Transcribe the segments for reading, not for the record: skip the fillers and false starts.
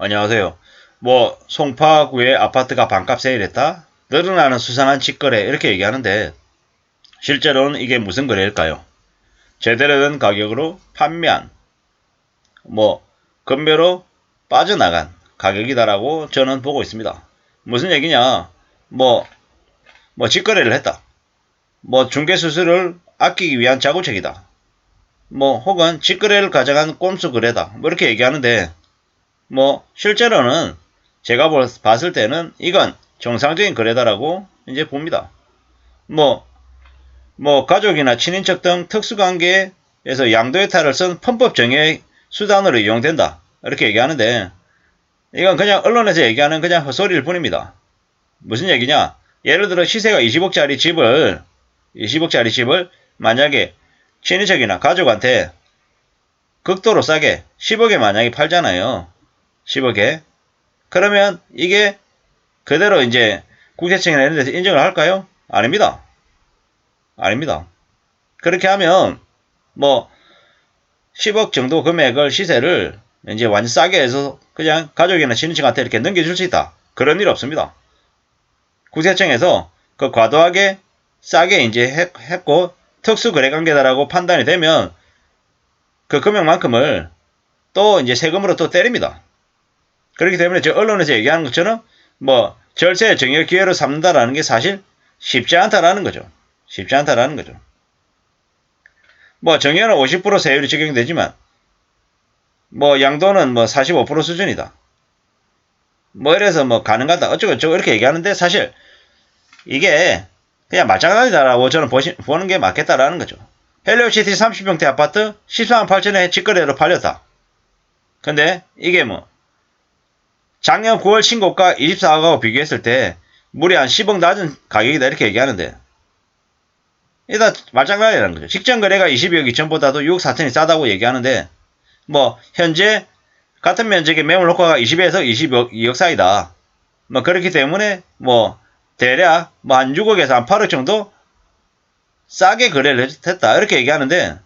안녕하세요. 송파구의 아파트가 반값 세일했다? 늘어나는 수상한 직거래 이렇게 얘기하는데 실제로는 이게 무슨 거래일까요? 제대로 된 가격으로 판매한 급매로 빠져나간 가격이다라고 저는 보고 있습니다. 무슨 얘기냐? 직거래를 했다. 중개수수료를 아끼기 위한 자구책이다. 혹은 직거래를 가져간 꼼수 거래다. 이렇게 얘기하는데 실제로는 제가 봤을 때는 이건 정상적인 거래다라고 이제 봅니다. 가족이나 친인척 등 특수관계에서 양도해탈을 쓴 편법 정의 수단으로 이용된다. 이렇게 얘기하는데 이건 그냥 언론에서 얘기하는 그냥 헛소리일 뿐입니다. 무슨 얘기냐? 예를 들어 시세가 20억짜리 집을 만약에 친인척이나 가족한테 극도로 싸게 10억에 만약에 팔잖아요. 10억에. 그러면 이게 그대로 이제 국세청이나 이런 데서 인정을 할까요? 아닙니다. 아닙니다. 그렇게 하면 10억 정도 금액을 시세를 이제 완전 싸게 해서 그냥 가족이나 친인척한테 이렇게 넘겨줄 수 있다. 그런 일 없습니다. 국세청에서 그 과도하게 싸게 이제 했고 특수거래관계다라고 판단이 되면 그 금액만큼을 또 이제 세금으로 또 때립니다. 그렇기 때문에 저 언론에서 얘기하는 것처럼 절세 정액 기회로 삼는다라는 게 사실 쉽지 않다라는 거죠. 쉽지 않다라는 거죠. 정액은 50% 세율이 적용되지만 양도는 45% 수준이다. 이래서 가능하다. 어쩌고저쩌고 이렇게 얘기하는데 사실 이게 그냥 말장난이다라고 저는 보는 게 맞겠다라는 거죠. 헬리오시티 30평대 아파트 14만 8천에 직거래로 팔렸다. 근데 이게 작년 9월 신고가 24억하고 비교했을 때 무려 한 10억 낮은 가격이다 이렇게 얘기하는데 이다 말장난이라는 거죠. 직전 거래가 22억 2천보다도 6억 4천이 싸다고 얘기하는데 현재 같은 면적의 매물 효과가 20에서 22억 사이다. 그렇기 때문에 대략 한 6억에서 한 8억 정도 싸게 거래를 했다 이렇게 얘기하는데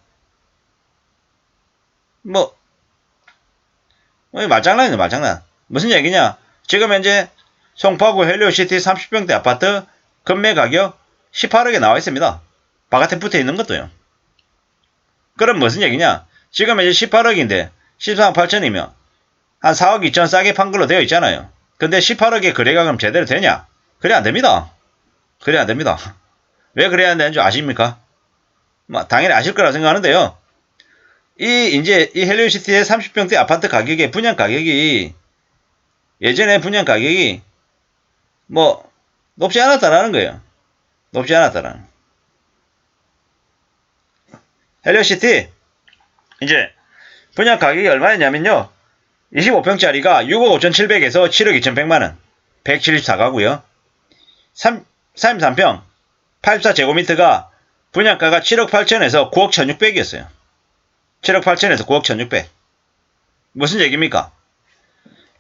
말장난이네 말장난. 무슨 얘기냐? 지금 현재 송파구 헬리오시티 30평대 아파트 금매 가격 18억에 나와 있습니다. 바깥에 붙어 있는 것도요. 그럼 무슨 얘기냐? 지금 현재 18억인데 14억 8천이면 한 4억 2천 싸게 판 걸로 되어 있잖아요. 근데 18억의 거래가 그럼 제대로 되냐? 그래 안 됩니다. 그래 안 됩니다. 왜 그래야 되는 줄 아십니까? 당연히 아실 거라고 생각하는데요. 이제 이 헬리오시티의 30평대 아파트 가격의 분양 가격이 예전에 분양 가격이 높지 않았다라는 거예요. 높지 않았다라는. 헬리오시티 이제 분양 가격이 얼마였냐면요. 25평짜리가 6억 5,700에서 7억 2,100만원 174가구요. 33평 84제곱미터가 분양가가 7억 8천에서 9억 1,600이었어요. 7억 8천에서 9억 1,600. 무슨 얘기입니까?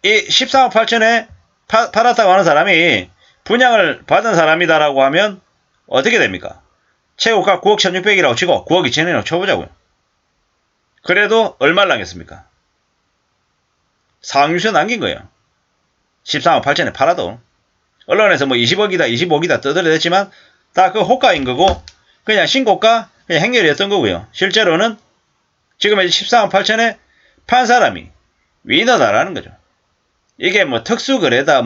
이 14억 8천에 팔았다고 하는 사람이 분양을 받은 사람이다라고 하면 어떻게 됩니까? 최고가 9억 1,600이라고 치고 9억 2천이라고 쳐보자고요. 그래도 얼마를 남겼습니까? 상위수 남긴 거예요. 13억 8천에 팔아도. 언론에서 20억이다 25억이다 떠들어댔지만 다 그 호가인 거고 그냥 신고가 그냥 행렬이었던 거고요. 실제로는 지금 이제 14억 8천에 판 사람이 위너다라는 거죠. 이게 특수거래다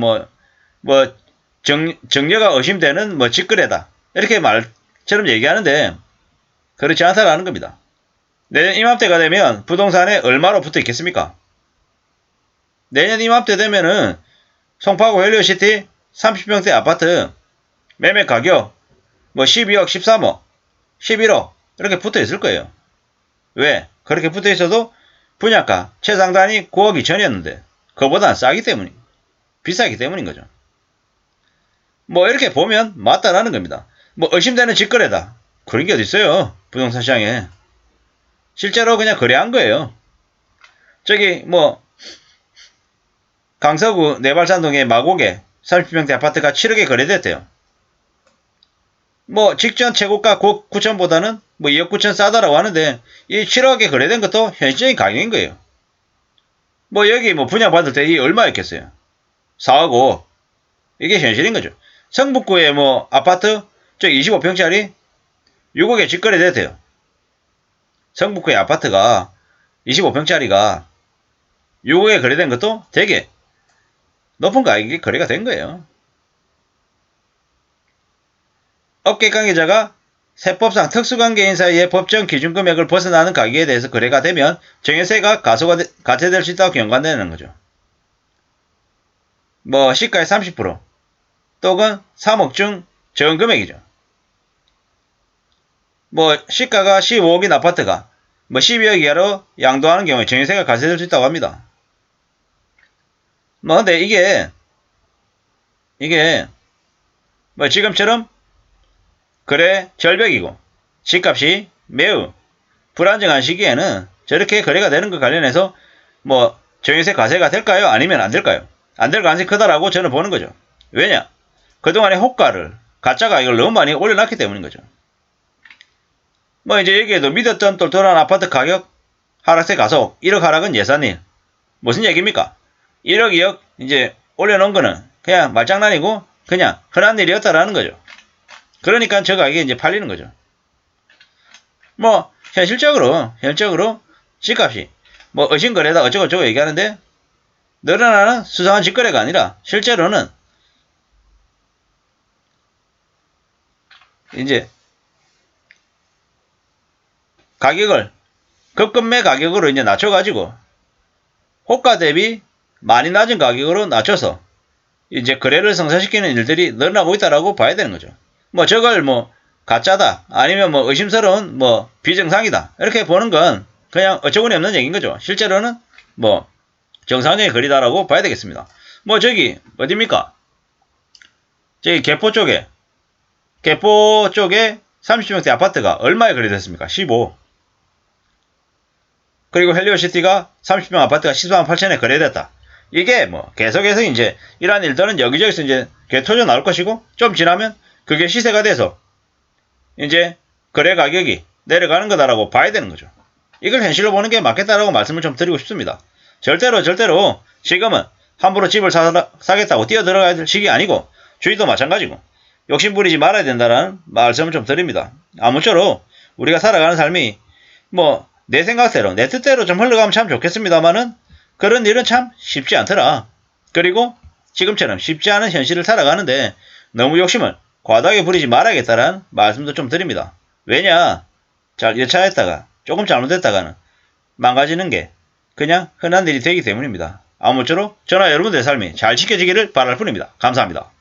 정려가 의심되는 직거래다 이렇게 말처럼 얘기하는데 그렇지 않다라는 겁니다. 내년 이맘때가 되면 부동산에 얼마로 붙어 있겠습니까? 내년 이맘때 되면은 송파구 헬리오시티 30평대 아파트 매매 가격 12억 13억 11억 이렇게 붙어 있을 거예요. 왜? 그렇게 붙어 있어도 분양가 최상단이 9억 2천이었는데 그거보다는 싸기 때문이 비싸기 때문인 거죠. 이렇게 보면 맞다라는 겁니다. 의심되는 직거래다. 그런 게 어디 있어요? 부동산 시장에. 실제로 그냥 거래한 거예요. 저기 강서구 내발산동의 마곡에 30평대 아파트가 7억에 거래됐대요. 직전 최고가 9억 9천보다는 2억 9천 싸다라고 하는데 이 7억에 거래된 것도 현실적인 가격인 거예요. 뭐 여기 뭐 분양받을 때 이 얼마였겠어요? 4억 5. 이게 현실인 거죠. 성북구에 뭐 아파트 저 25평짜리 6억에 직거래 됐대요. 성북구의 아파트가 25평짜리가 6억에 거래된 것도 되게 높은 가격이 거래가 된 거예요. 업계 관계자가 세법상 특수관계인 사이의 법정 기준 금액을 벗어나는 가격에 대해서 거래가 되면 증여세가 가세될 수 있다고 경고한다는 거죠. 뭐 시가의 30% 또는 3억 중 적은 금액이죠. 뭐 시가가 15억인 아파트가 뭐 12억 이하로 양도하는 경우에 증여세가 가세될 수 있다고 합니다. 뭐 근데 이게 뭐 지금처럼 거래 절벽이고 집값이 매우 불안정한 시기에는 저렇게 거래가 되는 것 관련해서 뭐 증여세 가세가 될까요? 아니면 안 될까요? 안 될 가능성이 크다라고 저는 보는 거죠. 왜냐? 그동안의 호가를 가짜 가격을 너무 많이 올려놨기 때문인 거죠. 뭐 이제 여기에도 믿었던 똘똘한 아파트 가격 하락세 가속 1억 하락은 예산일. 무슨 얘기입니까? 1억 2억 이제 올려놓은 거는 그냥 말장난이고 그냥 흔한 일이었다라는 거죠. 그러니까 저 가격이 이제 팔리는 거죠. 뭐 현실적으로 집값이 뭐 의심거래다 어쩌고저쩌고 얘기하는데 늘어나는 수상한 직거래가 아니라 실제로는 이제 가격을 급급매 가격으로 이제 낮춰가지고 호가 대비 많이 낮은 가격으로 낮춰서 이제 거래를 성사시키는 일들이 늘어나고 있다라고 봐야 되는 거죠. 뭐 저걸 뭐 가짜다 아니면 뭐 의심스러운 뭐 비정상이다 이렇게 보는 건 그냥 어처구니 없는 얘기인 거죠. 실제로는 뭐 정상적인 거리다라고 봐야 되겠습니다. 뭐 저기 어딥니까? 저기 개포 쪽에 30평대 아파트가 얼마에 거래됐습니까? 15. 그리고 헬리오시티가 30평 아파트가 14만 8천에 거래됐다. 이게 뭐 계속해서 이제 이러한 일들은 여기저기서 이제 개토져 나올 것이고 좀 지나면 그게 시세가 돼서 이제 거래 가격이 내려가는 거다라고 봐야 되는 거죠. 이걸 현실로 보는 게 맞겠다라고 말씀을 좀 드리고 싶습니다. 절대로 지금은 함부로 집을 사겠다고 뛰어들어가야 될 시기 아니고 주위도 마찬가지고 욕심 부리지 말아야 된다는 말씀을 좀 드립니다. 아무쪼록 우리가 살아가는 삶이 뭐 내 생각대로 내 뜻대로 좀 흘러가면 참 좋겠습니다만은 그런 일은 참 쉽지 않더라. 그리고 지금처럼 쉽지 않은 현실을 살아가는데 너무 욕심을 과다하게 부리지 말아야겠다라는 말씀도 좀 드립니다. 왜냐? 잘 여차했다가 조금 잘못했다가는 망가지는 게 그냥 흔한 일이 되기 때문입니다. 아무쪼록 저나 여러분들의 삶이 잘 지켜지기를 바랄 뿐입니다. 감사합니다.